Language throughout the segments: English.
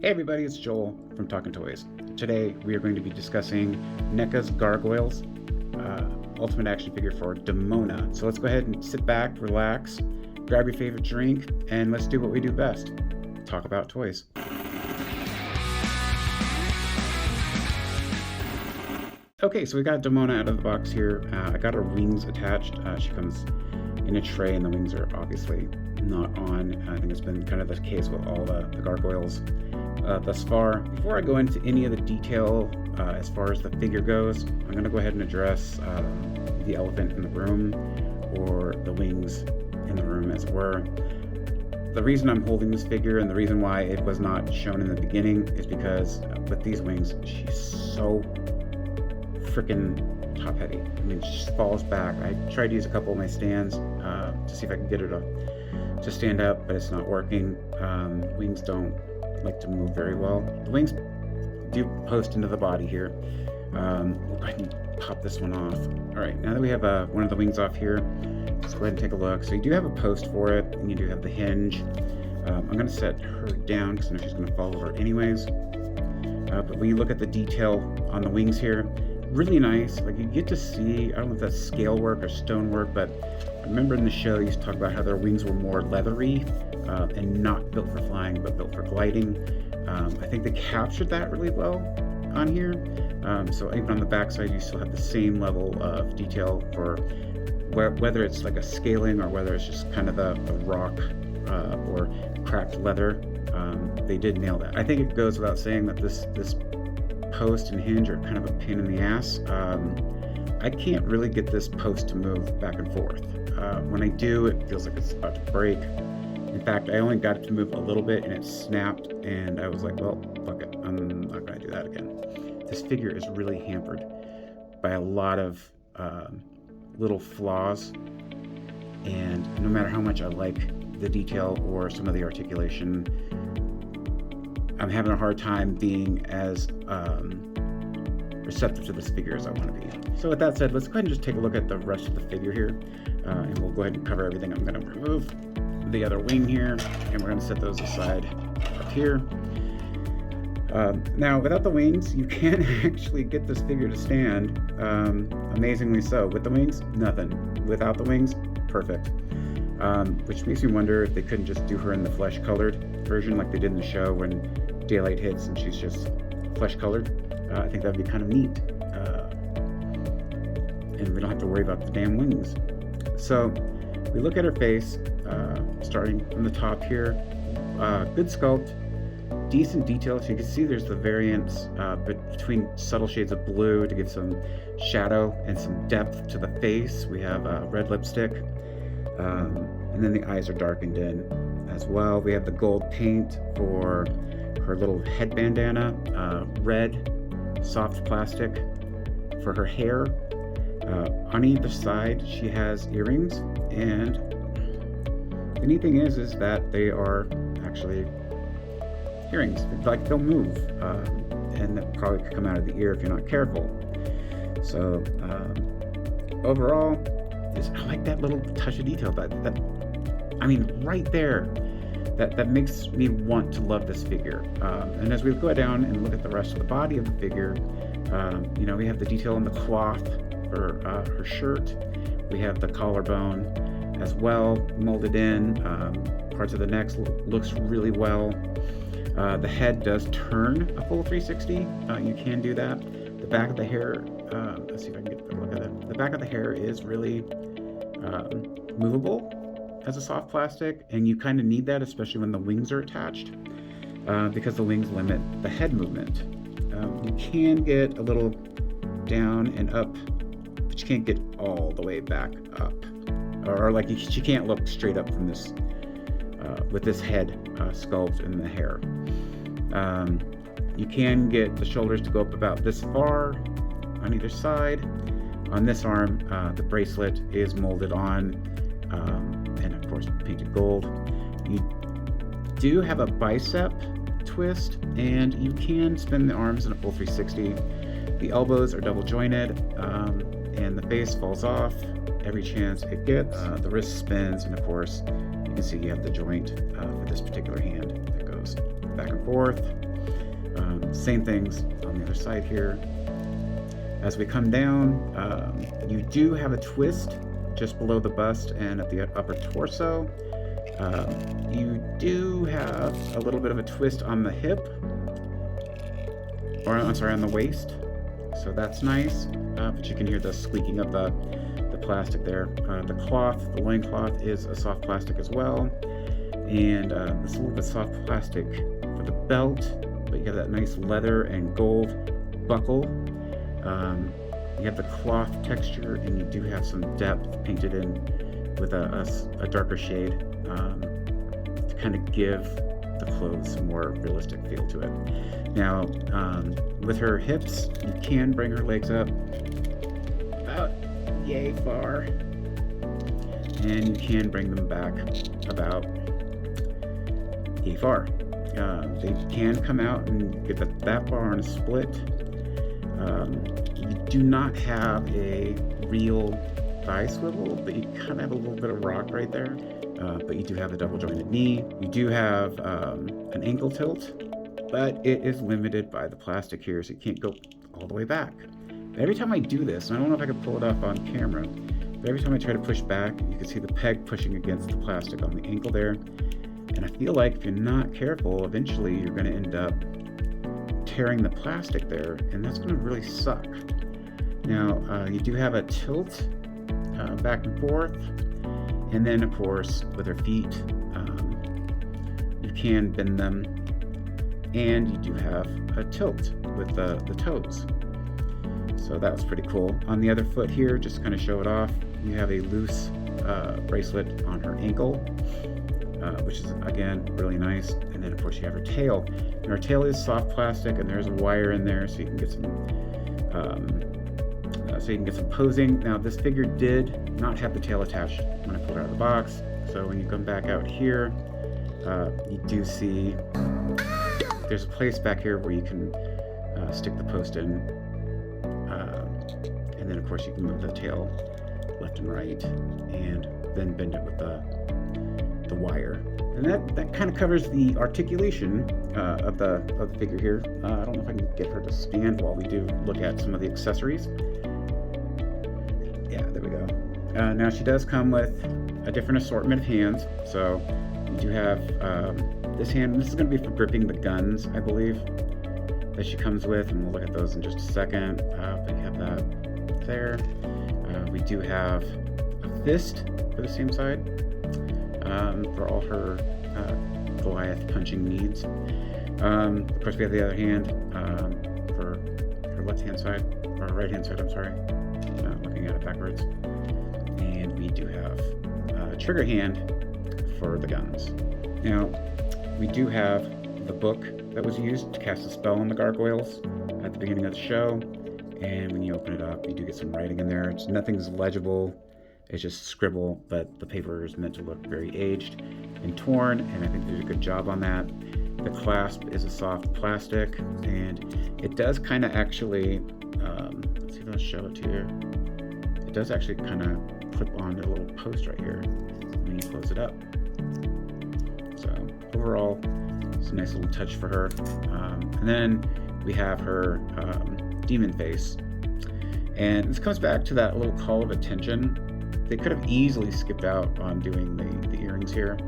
Hey everybody, it's Joel from Talking Toys. Today we are going to be discussing Neca's Gargoyles Ultimate Action Figure for Demona. So let's go ahead and sit back, relax, grab your favorite drink, and let's do what we do best. Talk about toys. Okay, so we got Demona out of the box here. I got her wings attached. She comes in a tray and the wings are obviously not on. I think it's been kind of the case with all the gargoyles thus far. Before I go into any of the detail as far as the figure goes, I'm going to go ahead and address the elephant in the room, or the wings in the room as it were. The reason I'm holding this figure and the reason why it was not shown in the beginning is because with these wings, she's so freaking top heavy. I mean, she just falls back. I tried to use a couple of my stands to see if I could get her to stand up, but it's not working. Wings don't like to move very well. The wings do post into the body here. We'll go ahead and pop this one off. All right, now that we have one of the wings off here, let's go ahead and take a look. So you do have a post for it, and you do have the hinge. I'm going to set her down because I know she's going to fall over anyways. But when you look at the detail on the wings here, really nice. Like, you get to see, I don't know if that's scale work or stone work, but I remember in the show you used to talk about how their wings were more leathery and not built for flying but built for gliding. I think they captured that really well on here. So even on the back side you still have the same level of detail for whether it's like a scaling or whether it's just kind of the rock or cracked leather. They did nail that. I think it goes without saying that this post and hinge are kind of a pain in the ass. I can't really get this post to move back and forth. When I do, it feels like it's about to break. In fact, I only got it to move a little bit and it snapped, and I was like, well, fuck it, I'm not going to do that again. This figure is really hampered by a lot of little flaws, and no matter how much I like the detail or some of the articulation, I'm having a hard time being as receptive to this figure as I want to be. So with that said, let's go ahead and just take a look at the rest of the figure here, and we'll go ahead and cover everything. I'm going to remove the other wing here, and we're going to set those aside up here. Now, without the wings, you can actually get this figure to stand, amazingly so. With the wings, nothing. Without the wings, perfect. Which makes me wonder if they couldn't just do her in the flesh-colored version like they did in the show when daylight hits and she's just flesh-colored. I think that would be kind of neat. And we don't have to worry about the damn wings. So we look at her face, starting from the top here. Good sculpt, decent detail. So you can see there's the variance between subtle shades of blue to give some shadow and some depth to the face. We have red lipstick, and then the eyes are darkened in as well. We have the gold paint for her little head bandana, red soft plastic for her hair. On either side she has earrings, and the neat thing is that they are actually earrings. Like, they'll move, and that probably could come out of the ear if you're not careful. So overall, I like that little touch of detail. That I mean, right there, that makes me want to love this figure. And as we go down and look at the rest of the body of the figure, you know, we have the detail in the cloth for her shirt. We have the collarbone as well, molded in. Parts of the neck looks really well. The head does turn a full 360. You can do that. The back of the hair, let's see if I can get a look at it. The back of the hair is really movable as a soft plastic, and you kind of need that, especially when the wings are attached, because the wings limit the head movement. You can get a little down and up, but you can't get all the way back up, or like you can't look straight up from this with this head sculpt and the hair. You can get the shoulders to go up about this far on either side. On this arm, the bracelet is molded on, and of course painted gold. You do have a bicep twist, and you can spin the arms in a full 360. The elbows are double jointed, and the face falls off every chance it gets. The wrist spins, and of course you can see you have the joint for this particular hand that goes back and forth. Same things on the other side here. As we come down, you do have a twist just below the bust and at the upper torso. You do have a little bit of a twist on the hip, or I'm sorry, on the waist. So that's nice, but you can hear the squeaking of the plastic there. The cloth, the loincloth, is a soft plastic as well, and it's a little bit soft plastic for the belt, but you have that nice leather and gold buckle. You have the cloth texture, and you do have some depth painted in with a darker shade to kind of give the clothes a more realistic feel to it. Now, with her hips, you can bring her legs up about yay far, and you can bring them back about yay far. They can come out and get that far on a split. You do not have a real thigh swivel, but you kind of have a little bit of rock right there. But you do have the double jointed knee. You do have an ankle tilt, but it is limited by the plastic here, so you can't go all the way back. But every time I do this, and I don't know if I can pull it up on camera, but every time I try to push back, you can see the peg pushing against the plastic on the ankle there. And I feel like if you're not careful, eventually you're going to end up tearing the plastic there, and that's going to really suck. Now, you do have a tilt back and forth, and then of course with her feet, you can bend them, and you do have a tilt with the toes. So that was pretty cool. On the other foot here, just to kind of show it off, you have a loose bracelet on her ankle, which is again really nice. And then of course you have her tail, and her tail is soft plastic, and there's a wire in there so you can get some posing. Now this figure did not have the tail attached when I pulled her out of the box, so when you come back out here, you do see there's a place back here where you can stick the post in, and then of course you can move the tail left and right, and then bend it with the wire. And that kind of covers the articulation of the figure here. I don't know if I can get her to stand while we do look at some of the accessories. Yeah, there we go. Now she does come with a different assortment of hands. So you do have this hand. This is going to be for gripping the guns, I believe, that she comes with, and we'll look at those in just a second. But you have that there. We do have a fist for the same side, for all her Goliath punching needs. Of course, we have the other hand for her left-hand side, or right-hand side, I'm sorry. Looking at it backwards. And we do have a trigger hand for the guns. Now, we do have the book that was used to cast a spell on the gargoyles at the beginning of the show. And when you open it up, you do get some writing in there. Nothing's legible. It's just scribble, but the paper is meant to look very aged and torn, and I think they did a good job on that. The clasp is a soft plastic, and it does kind of actually, let's see if I'll show it to you. It does actually kind of clip onto a little post right here when you close it up. So overall, it's a nice little touch for her. And then we have her demon face. And this comes back to that little call of attention. They could have easily skipped out on doing the earrings here,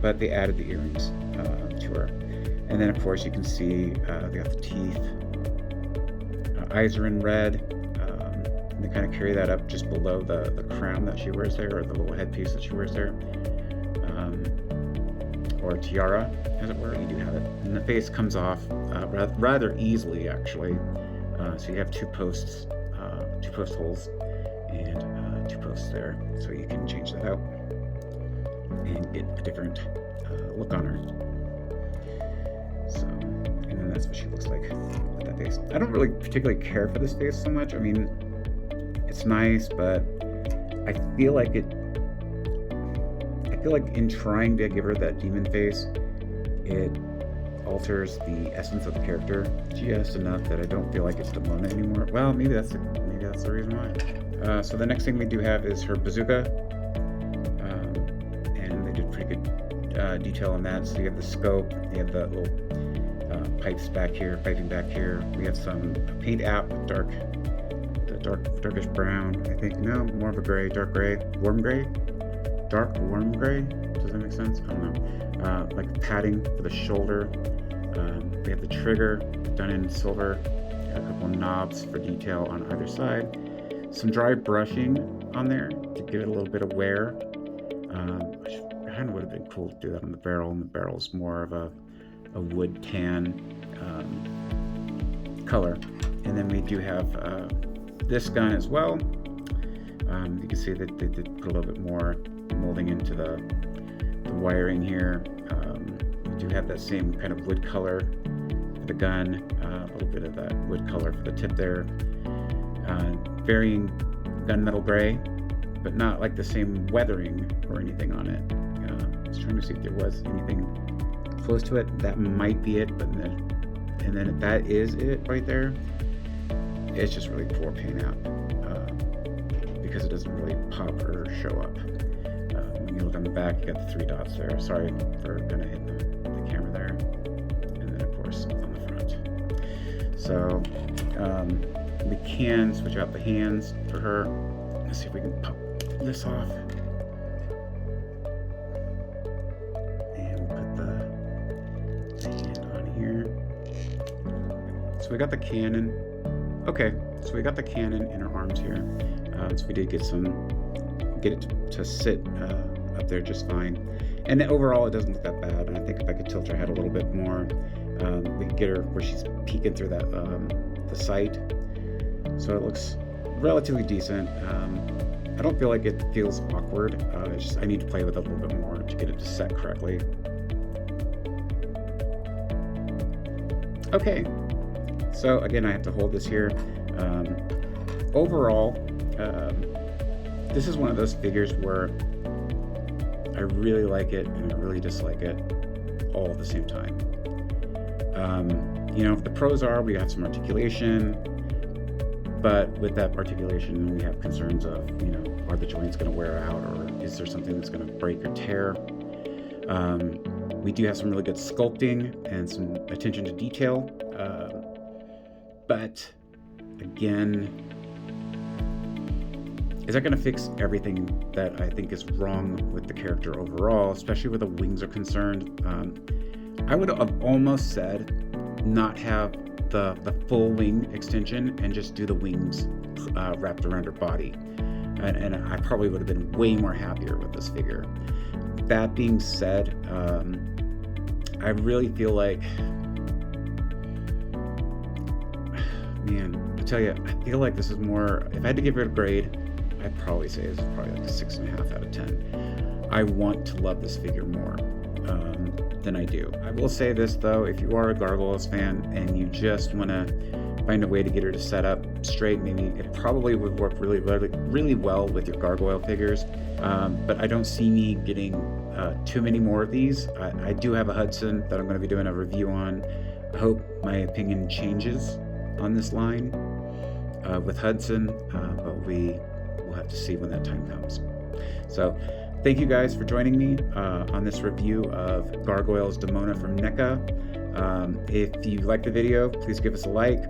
but they added the earrings to her. And then of course you can see they got the teeth. Eyes are in red, and they kind of carry that up just below the crown that she wears there, or the little headpiece that she wears there, or tiara, as it were. You do have it, and the face comes off rather easily, actually. So you have two post holes and two posts there, so you can change that out and get a different look on her. So, and then that's what she looks like with that face. I don't really particularly care for this face so much. I mean, it's nice, but I feel like in trying to give her that demon face, it alters the essence of the character just enough that I don't feel like it's Demona anymore. Well, maybe that's the reason why. So the next thing we do have is her bazooka, and they did pretty good detail on that. So you have the scope, you have the little pipes back here, piping back here. We have some paint app, darkish brown, I think. No, more of a gray, dark gray, warm gray, dark warm gray. Does that make sense? I don't know. Like padding for the shoulder. We have the trigger done in silver. Got a couple of knobs for detail on either side. Some dry brushing on there to give it a little bit of wear. Which kind of would have been cool to do that on the barrel, and the barrel's more of a wood tan color. And then we do have this gun as well. You can see that they did put a little bit more molding into the wiring here. We do have that same kind of wood color for the gun, a little bit of that wood color for the tip there. Varying gunmetal gray, but not like the same weathering or anything on it. I was trying to see if there was anything close to it. That might be it, but and then if that is it right there, it's just really poor paint out because it doesn't really pop or show up. When you look on the back, you got the 3 dots there. Sorry for kind of hitting the camera there, and then of course on the front. So we can switch out the hands for her. Let's see if we can pop this off. And put the hand on here. So we got the cannon. Okay, so we got the cannon in her arms here. So we did get it to sit up there just fine. And overall, it doesn't look that bad. And I think if I could tilt her head a little bit more, we could get her where she's peeking through that the sight. So it looks relatively decent. I don't feel like it feels awkward. It's just I need to play with it a little bit more to get it to set correctly. Okay, so again, I have to hold this here. Overall, this is one of those figures where I really like it and I really dislike it all at the same time. You know, the pros are we have some articulation, but with that articulation, we have concerns of, you know, are the joints going to wear out, or is there something that's going to break or tear? We do have some really good sculpting and some attention to detail, but again, is that going to fix everything that I think is wrong with the character overall, especially where the wings are concerned? I would have almost said not have the full wing extension and just do the wings wrapped around her body, and I probably would have been way more happier with this figure. That being said, I really feel like, man, I tell you, I feel like this is more, if I had to give it a grade, I'd probably say this is probably like a 6.5 out of 10. I want to love this figure more than I do. I will say this though, if you are a Gargoyles fan and you just want to find a way to get her to set up straight, maybe it probably would work really well with your Gargoyle figures, but I don't see me getting too many more of these. I do have a Hudson that I'm going to be doing a review on. I hope my opinion changes on this line with Hudson, but we will have to see when that time comes. So thank you guys for joining me on this review of Gargoyles Demona from Neca. If you like the video, please give us a like.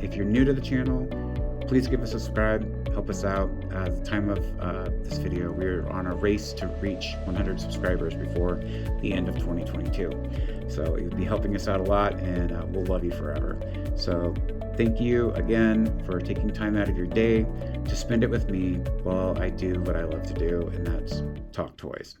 If you're new to the channel, please give us a subscribe. Help us out. At the time of this video, we're on a race to reach 100 subscribers before the end of 2022. So you'll be helping us out a lot, and we'll love you forever. So thank you again for taking time out of your day to spend it with me while I do what I love to do, and that's talk toys.